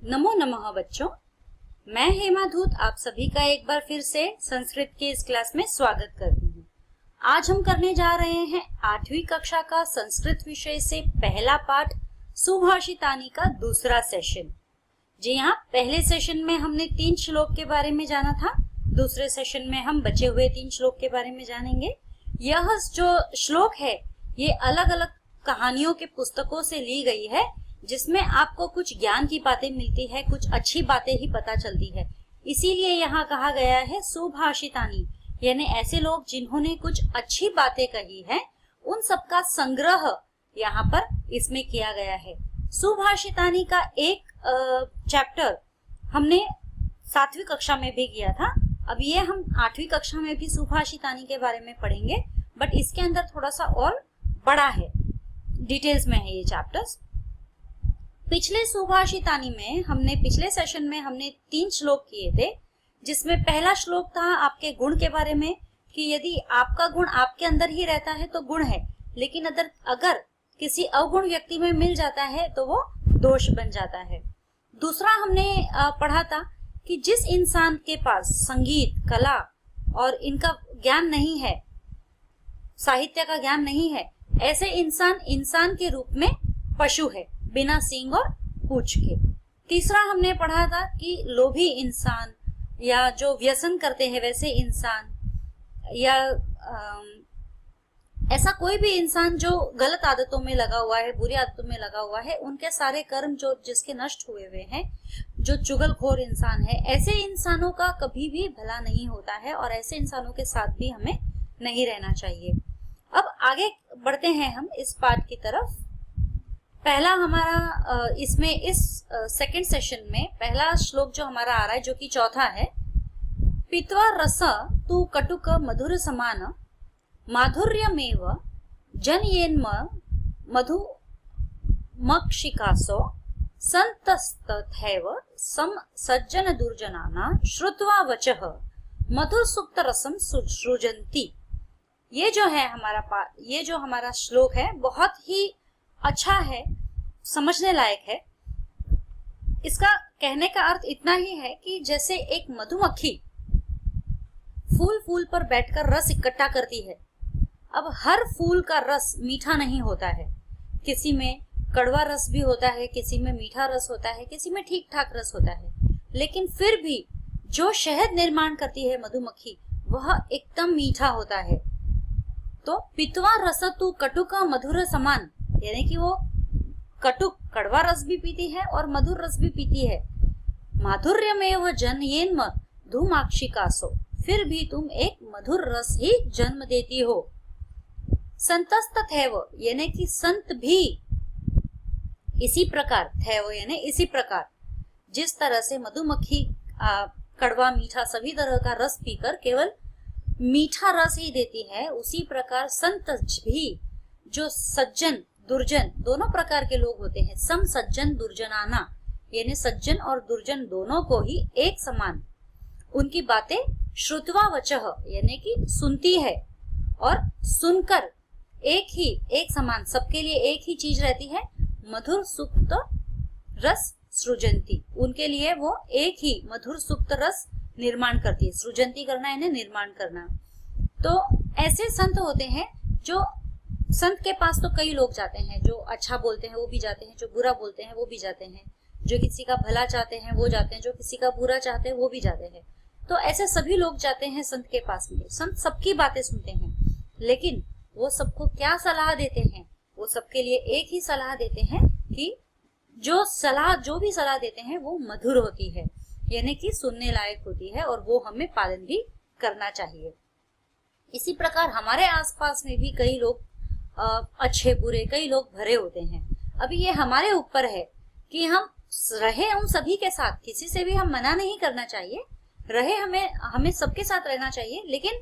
नमो नमः बच्चों, मैं हेमा धूत आप सभी का एक बार फिर से संस्कृत की इस क्लास में स्वागत करती हूँ। आज हम करने जा रहे हैं 8वीं कक्षा का संस्कृत विषय से पहला पाठ सुभाषितानी का दूसरा सेशन। जी हाँ, पहले सेशन में हमने 3 श्लोक के बारे में जाना था, दूसरे सेशन में हम बचे हुए 3 श्लोक के बारे में जानेंगे। यह जो श्लोक है ये अलग अलग कहानियों के पुस्तकों से ली गई है, जिसमें आपको कुछ ज्ञान की बातें मिलती है, कुछ अच्छी बातें ही पता चलती है। इसीलिए यहाँ कहा गया है सुभाषितानी, यानी ऐसे लोग जिन्होंने कुछ अच्छी बातें कही है, उन सबका संग्रह यहाँ पर इसमें किया गया है। सुभाषितानी का एक चैप्टर हमने 7वीं कक्षा में भी किया था। अब ये हम 8वीं कक्षा में भी सुभाषितानी के बारे में पढ़ेंगे, बट इसके अंदर थोड़ा सा और बड़ा है, डिटेल्स में है ये चैप्टर्स। पिछले सुभाषितानी में पिछले सेशन में हमने 3 श्लोक किए थे, जिसमें पहला श्लोक था आपके गुण के बारे में कि यदि आपका गुण आपके अंदर ही रहता है तो गुण है, लेकिन अगर किसी अवगुण व्यक्ति में मिल जाता है तो वो दोष बन जाता है। दूसरा हमने पढ़ा था कि जिस इंसान के पास संगीत, कला और इनका ज्ञान नहीं है, साहित्य का ज्ञान नहीं है, ऐसे इंसान के रूप में पशु है, बिना सींग और पूंछ के। तीसरा हमने पढ़ा था कि लोभी इंसान या जो व्यसन करते हैं वैसे इंसान, या ऐसा कोई भी इंसान जो गलत आदतों में लगा हुआ है, बुरी आदतों में लगा हुआ है, उनके सारे कर्म जो जिसके नष्ट हुए हुए हैं, जो चुगलखोर इंसान है, ऐसे इंसानों का कभी भी भला नहीं होता है और ऐसे इंसानों के साथ भी हमें नहीं रहना चाहिए। अब आगे बढ़ते हैं हम इस पाठ की तरफ। पहला हमारा इसमें इस सेकंड सेशन में पहला श्लोक जो हमारा आ रहा है, जो कि चौथा है। पीत्वा रस तु कटुक मधुर समान माधुर्यमेव जनयेन्म मधुमक्षिकासो संतस्तथैव सम सज्जन दुर्जनाना श्रुत्वा वचः मधुसुक्त रसम सृजन्ति। ये जो हमारा श्लोक है बहुत ही अच्छा है, समझने लायक है। इसका कहने का अर्थ इतना ही है कि जैसे एक मधुमक्खी फूल पर बैठकर रस इकट्ठा करती है। अब हर फूल का रस मीठा नहीं होता है, किसी में कड़वा रस भी होता है, किसी में मीठा रस होता है, किसी में ठीक ठाक रस होता है, लेकिन फिर भी जो शहद निर्माण करती है मधुमक्खी वह एकदम मीठा होता है। तो पित्वा रस तु कटुक मधुर समान, यानी कि वो कड़वा रस भी पीती है और मधुर रस भी पीती है। माधुर्यमेव जनयेन मधुमाक्षिकासो, फिर भी तुम एक मधुर रस ही जन्म देती हो। संतस्तथैव, यानी कि संत भी इसी प्रकार, थैव यानी इसी प्रकार, जिस तरह से मधुमक्खी कड़वा मीठा सभी तरह का रस पीकर केवल मीठा रस ही देती है, उसी प्रकार संत भी, जो सज्जन दुर्जन दोनों प्रकार के लोग होते हैं, सम सज्जन दुर्जनाना, यानी सज्जन और दुर्जन दोनों को ही एक समान उनकी बातें श्रुत्वा वचः, यानी कि सुनती है और सुनकर एक समान सबके लिए एक ही चीज रहती है, मधुर सुक्त रस सृजंती, उनके लिए वो एक ही मधुर सुक्त रस निर्माण करती है। सृजंती करना यानी निर्माण करना। तो ऐसे संत होते हैं, जो संत के पास तो कई लोग जाते हैं, जो अच्छा बोलते हैं वो भी जाते हैं, जो बुरा बोलते हैं वो भी जाते हैं, जो किसी का भला चाहते हैं वो जाते हैं, जो किसी का बुरा चाहते हैं वो भी जाते हैं। तो ऐसे सभी लोग जाते हैं संत के पास में। संत सबकी बातें सुनते हैं, लेकिन वो सबको क्या सलाह देते हैं? वो सबके लिए एक ही सलाह देते हैं कि जो भी सलाह देते हैं वो मधुर होती है, यानी कि सुनने लायक होती है, और वो हमें पालन भी करना चाहिए। इसी प्रकार हमारे आसपास में भी कई लोग अच्छे बुरे कई लोग भरे होते हैं। अभी ये हमारे ऊपर है कि हम रहे हम सभी के साथ, किसी से भी हम मना नहीं करना चाहिए, रहे हमें सबके साथ रहना चाहिए, लेकिन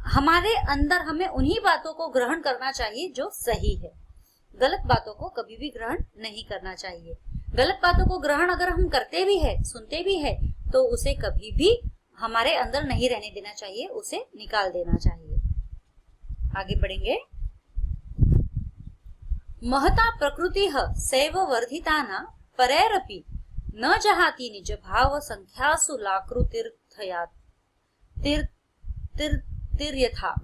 हमारे अंदर हमें उन्हीं बातों को ग्रहण करना चाहिए जो सही है। गलत बातों को कभी भी ग्रहण नहीं करना चाहिए। गलत बातों को ग्रहण अगर हम करते भी है, सुनते भी है, तो उसे कभी भी हमारे अंदर नहीं रहने देना चाहिए, उसे निकाल देना चाहिए। आगे बढ़ेंगे। महता प्रकृतिः सैव वर्धिताना परैरपि न जहाति निज भाव संख्यासु लाकृतिर्थया तिर तिर तिर्यथा।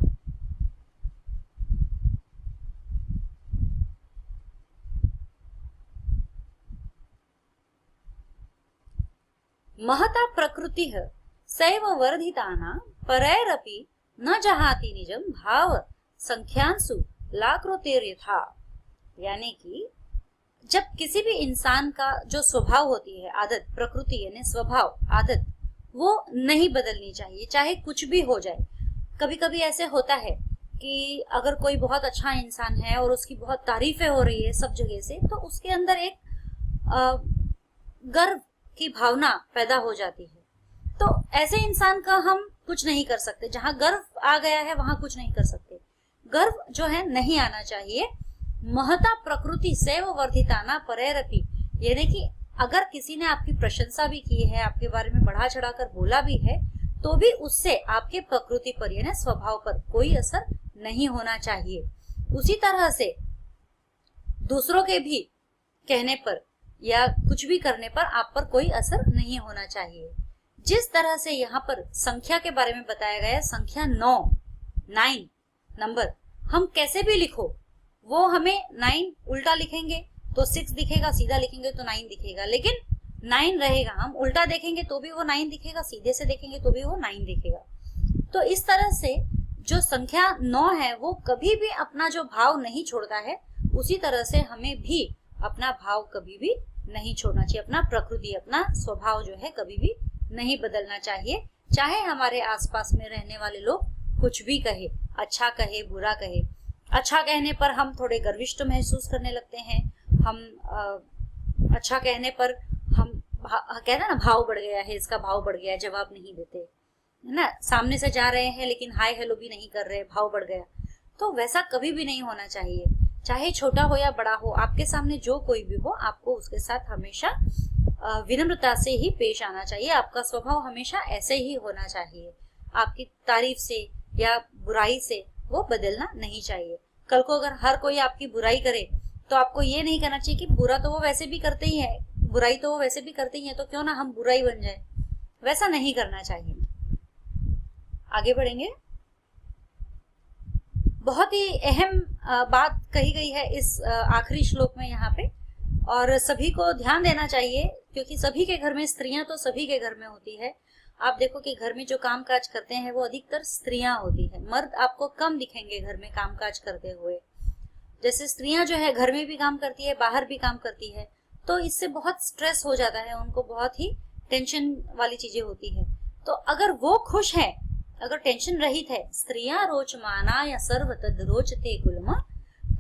महता प्रकृतिः सैव वर्धितानां परैरपि न जहाति निजं भाव संख्यांसु लाकृतिर्यथा। यानी कि जब किसी भी इंसान का जो स्वभाव होती है, आदत, प्रकृति यानी स्वभाव, आदत, वो नहीं बदलनी चाहिए, चाहे कुछ भी हो जाए। कभी कभी ऐसे होता है कि अगर कोई बहुत अच्छा इंसान है और उसकी बहुत तारीफें हो रही है सब जगह से, तो उसके अंदर एक गर्व की भावना पैदा हो जाती है। तो ऐसे इंसान का हम कुछ नहीं कर सकते। जहां गर्व आ गया है वहां कुछ नहीं कर सकते। गर्व जो है नहीं आना चाहिए। महता प्रकृति सैव वर्धिताना परैरपि, यानी कि अगर किसी ने आपकी प्रशंसा भी की है, आपके बारे में बढ़ा चढ़ाकर बोला भी है, तो भी उससे आपके प्रकृति पर यानी स्वभाव पर कोई असर नहीं होना चाहिए। उसी तरह से दूसरों के भी कहने पर या कुछ भी करने पर आप पर कोई असर नहीं होना चाहिए। जिस तरह से यहाँ पर संख्या के बारे में बताया गया, संख्या 9 नंबर, हम कैसे भी लिखो, वो हमें 9 उल्टा लिखेंगे तो 6 दिखेगा, सीधा लिखेंगे तो 9 दिखेगा, लेकिन 9 रहेगा। हम उल्टा देखेंगे तो भी वो 9 दिखेगा, सीधे से देखेंगे तो भी वो 9 दिखेगा। तो इस तरह से जो संख्या 9 है वो कभी भी अपना जो भाव नहीं छोड़ता है, उसी तरह से हमें भी अपना भाव कभी भी नहीं छोड़ना चाहिए। अपना प्रकृति, अपना स्वभाव जो है कभी भी नहीं बदलना चाहिए। चाहे हमारे आसपास में रहने वाले लोग कुछ भी कहे, अच्छा कहे, बुरा कहे। अच्छा कहने पर हम थोड़े गर्विष्ठ महसूस करने लगते हैं। हम अच्छा कहने पर हम कहते हैं ना, भाव बढ़ गया है, इसका भाव बढ़ गया है, जवाब नहीं देते, है ना। सामने से जा रहे हैं लेकिन हाय हेलो भी नहीं कर रहे, भाव बढ़ गया। तो वैसा कभी भी नहीं होना चाहिए। चाहे छोटा हो या बड़ा हो, आपके सामने जो कोई भी हो, आपको उसके साथ हमेशा विनम्रता से ही पेश आना चाहिए। आपका स्वभाव हमेशा ऐसे ही होना चाहिए। आपकी तारीफ से या बुराई से वो बदलना नहीं चाहिए। कल को अगर हर कोई आपकी बुराई करे तो आपको ये नहीं कहना चाहिए कि बुरा तो वो वैसे भी करते ही है, बुराई तो वो वैसे भी करते ही है, तो क्यों ना हम बुराई बन जाए। वैसा नहीं करना चाहिए। आगे बढ़ेंगे। बहुत ही अहम बात कही गई है इस आखिरी श्लोक में यहाँ पे, और सभी को ध्यान देना चाहिए, क्योंकि सभी के घर में, स्त्रियां तो सभी के घर में होती है। आप देखो कि घर में जो काम काज करते हैं वो अधिकतर स्त्रियां होती है। मर्द आपको कम दिखेंगे घर में काम काज करते हुए। जैसे स्त्रियां जो है घर में भी काम करती है, बाहर भी काम करती है, तो इससे बहुत स्ट्रेस हो जाता है उनको, बहुत ही टेंशन वाली चीजें होती है। तो अगर वो खुश है, अगर टेंशन रहित है, स्त्रियां रोचमाना या सर्व तद रोचते कुलम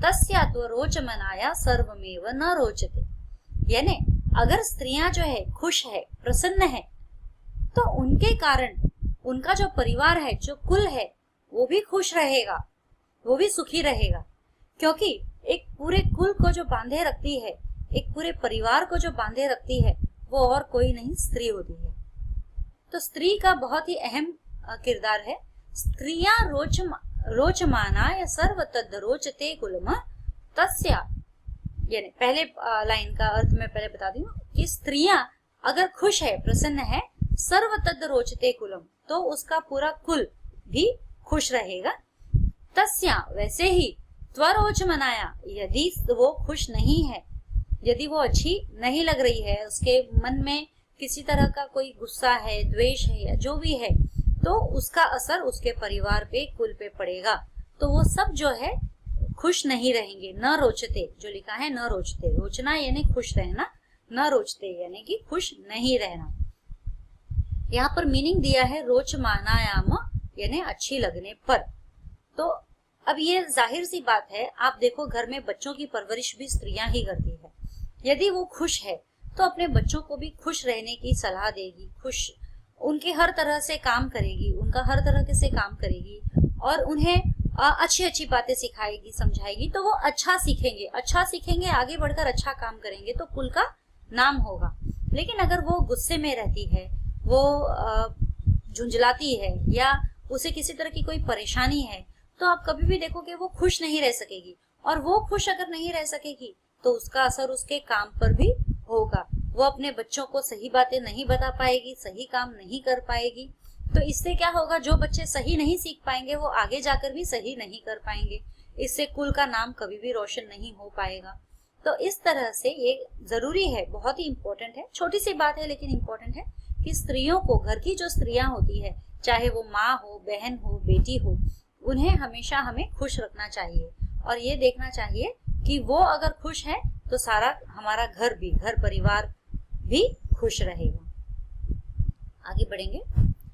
तस्या तो रोचमनाया सर्वमेव न रोचते। यानी अगर स्त्रियां जो है खुश है, प्रसन्न है, तो उनके कारण उनका जो परिवार है, जो कुल है, वो भी खुश रहेगा, वो भी सुखी रहेगा। क्योंकि एक पूरे कुल को जो बांधे रखती है, एक पूरे परिवार को जो बांधे रखती है, वो और कोई नहीं, स्त्री होती है। तो स्त्री का बहुत ही अहम किरदार है। स्त्रियां रोचमाना या सर्व तद रोचते कुलम तस्या, यानी पहले लाइन का अर्थ मैं पहले बता दी हूँ कि स्त्रियां अगर खुश है, प्रसन्न है, सर्व तद रोचते कुलम, तो उसका पूरा कुल भी खुश रहेगा। तस्या, वैसे ही, त्वरोच मनाया, यदि वो खुश नहीं है, यदि वो अच्छी नहीं लग रही है, उसके मन में किसी तरह का कोई गुस्सा है, द्वेष है या जो भी है, तो उसका असर उसके परिवार पे, कुल पे पड़ेगा। तो वो सब जो है खुश नहीं रहेंगे। न रोचते, जो लिखा है न रोचते, रोचना यानी खुश रहना, न रोचते यानी कि खुश नहीं रहना। यहाँ पर मीनिंग दिया है रोचमानायाम, यानी अच्छी लगने पर। तो अब ये जाहिर सी बात है, आप देखो घर में बच्चों की परवरिश भी स्त्रियां ही करती है। यदि वो खुश है तो अपने बच्चों को भी खुश रहने की सलाह देगी, खुश उनके हर तरह से काम करेगी, उनका हर तरह से काम करेगी और उन्हें अच्छी अच्छी बातें सिखाएगी, समझाएगी, तो वो अच्छा सीखेंगे, आगे बढ़कर अच्छा काम करेंगे, तो कुल का नाम होगा। लेकिन अगर वो गुस्से में रहती है, वो झुंझलाती है या उसे किसी तरह की कोई परेशानी है, तो आप कभी भी देखोगे वो खुश नहीं रह सकेगी। और वो खुश अगर नहीं रह सकेगी तो उसका असर उसके काम पर भी होगा, वो अपने बच्चों को सही बातें नहीं बता पाएगी, सही काम नहीं कर पाएगी। तो इससे क्या होगा, जो बच्चे सही नहीं सीख पाएंगे वो आगे जाकर भी सही नहीं कर पाएंगे। इससे कुल का नाम कभी भी रोशन नहीं हो पाएगा। तो इस तरह से ये जरूरी है, बहुत ही इंपॉर्टेंट है, छोटी सी बात है लेकिन इंपॉर्टेंट है कि स्त्रियों को, घर की जो स्त्रियां होती है, चाहे वो माँ हो, बहन हो, बेटी हो, उन्हें हमेशा हमें खुश रखना चाहिए और ये देखना चाहिए कि वो अगर खुश है तो सारा हमारा घर भी, घर परिवार भी खुश रहेगा। आगे बढ़ेंगे।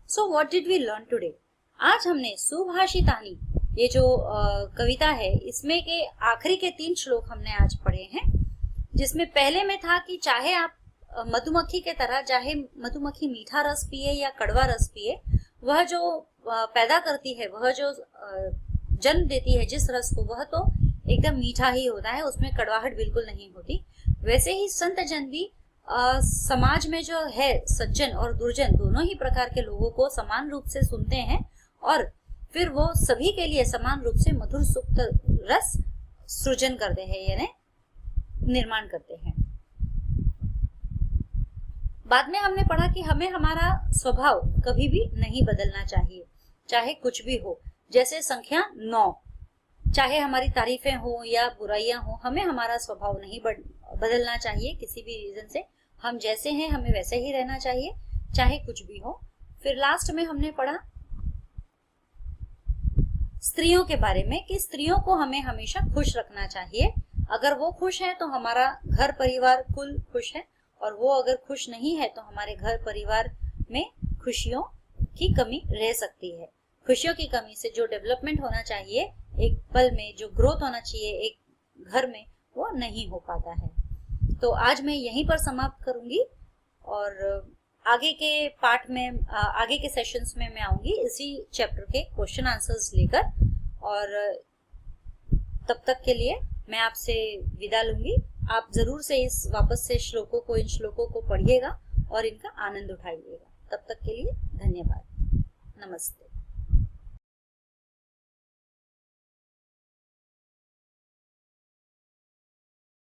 So what did we learn today? आज हमने सुभाषितानी, ये जो कविता है, इसमें के आखिरी के 3 श्लोक हमने आज पढ़े हैं, जिसमें पहले में था कि चाहे आप मधुमक्खी के तरह, चाहे मधुमक्खी मीठा रस पिए या कड़वा रस पिए, वह जो पैदा करती है, वह जो जन्म देती है जिस रस को, वह तो एकदम मीठा ही होता है, उसमें कड़वाहट बिल्कुल नहीं होती। वैसे ही संत जन भी समाज में जो है, सज्जन और दुर्जन दोनों ही प्रकार के लोगों को समान रूप से सुनते हैं और फिर वो सभी के लिए समान रूप से मधुर सुक्त रस सृजन करते हैं, यानी निर्माण करते हैं। बाद में हमने पढ़ा कि हमें हमारा स्वभाव कभी भी नहीं बदलना चाहिए, चाहे कुछ भी हो। जैसे संख्या 9, चाहे हमारी तारीफें हो या बुराइयां हो, हमें हमारा स्वभाव नहीं बदलना चाहिए किसी भी रीजन से। हम जैसे हैं हमें वैसे ही रहना चाहिए, चाहे कुछ भी हो। फिर लास्ट में हमने पढ़ा स्त्रियों के बारे में कि स्त्रियों को हमें हमेशा खुश रखना चाहिए। अगर वो खुश है तो हमारा घर परिवार कुल खुश है, और वो अगर खुश नहीं है तो हमारे घर परिवार में खुशियों की कमी रह सकती है। खुशियों की कमी से जो डेवलपमेंट होना चाहिए एक पल में, जो ग्रोथ होना चाहिए एक घर में, वो नहीं हो पाता है। तो आज मैं यहीं पर समाप्त करूंगी और आगे के पार्ट में, आगे के सेशंस में मैं आऊंगी इसी चैप्टर के क्वेश्चन आंसर्स लेकर, और तब तक के लिए मैं आपसे विदा लूंगी। आप जरूर से वापस से इन श्लोकों को पढ़िएगा और इनका आनंद उठाइएगा। तब तक के लिए धन्यवाद। नमस्ते।